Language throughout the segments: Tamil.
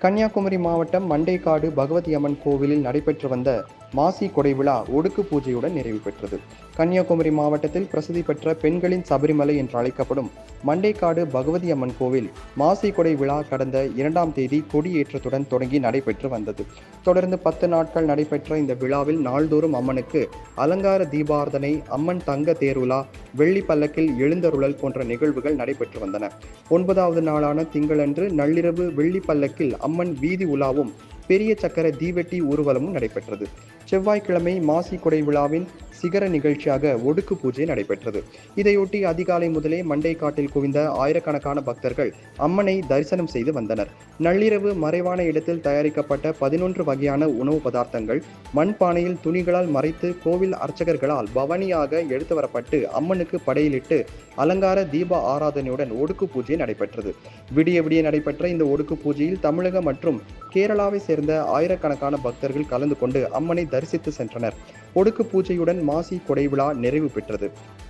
கன்னியாகுமரி மாவட்டம் மண்டைக்காடு பகவதி அம்மன் கோவிலில் நடைபெற்று வந்த மாசி கொடை விழா ஒடுக்கு பூஜையுடன் நிறைவு பெற்றது. கன்னியாகுமரி மாவட்டத்தில் பிரசித்தி பெற்ற பெண்களின் சபரிமலை என்று அழைக்கப்படும் மண்டைக்காடு பகவதி அம்மன் கோவில் மாசி கொடை விழா கடந்த 2ஆம் தேதி கொடியேற்றத்துடன் தொடங்கி நடைபெற்று வந்தது. தொடர்ந்து 10 நாட்கள் நடைபெற்ற இந்த விழாவில் நாள்தோறும் அம்மனுக்கு அலங்கார தீபார்த்தனை, அம்மன் தங்க தேருலா, வெள்ளி பல்லக்கில் எழுந்தருளல் போன்ற நிகழ்வுகள் நடைபெற்று வந்தன. 9வது நாளான திங்களன்று நள்ளிரவு வெள்ளி பல்லக்கில் அம்மன் வீதி உலாவும் பெரிய சக்கர தீவெட்டி ஊர்வலமும் நடைபெற்றது. செவ்வாய்க்கிழமை மாசி கொடை விழாவின் சிகர நிகழ்ச்சியாக ஒடுக்கு பூஜை நடைபெற்றது. இதையொட்டி அதிகாலை முதலே மண்டைக்காட்டில் குவிந்த ஆயிரக்கணக்கான பக்தர்கள் அம்மனை தரிசனம் செய்து வந்தனர். நள்ளிரவு மறைவான இடத்தில் தயாரிக்கப்பட்ட 11 வகையான உணவு பதார்த்தங்கள் மண்பானையில் துணிகளால் மறைத்து கோவில் அர்ச்சகர்களால் பவனியாக எடுத்து வரப்பட்டு அம்மனுக்கு படையிலிட்டு அலங்கார தீப ஆராதனையுடன் ஒடுக்கு பூஜை நடைபெற்றது. விடிய நடைபெற்ற இந்த ஒடுக்கு பூஜையில் தமிழகம் மற்றும் கேரளாவை சேர்ந்த ஆயிரக்கணக்கான பக்தர்கள் கலந்து கொண்டு அம்மனை தரிசித்து சென்றனர். ஒடுக்கு பூஜையுடன் மாசி கொடை விழா நிறைவு பெற்றது.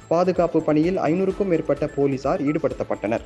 பாதுகாப்பு பணியில் 500க்கும் மேற்பட்ட போலீசார் ஈடுபடுத்தப்பட்டனர்.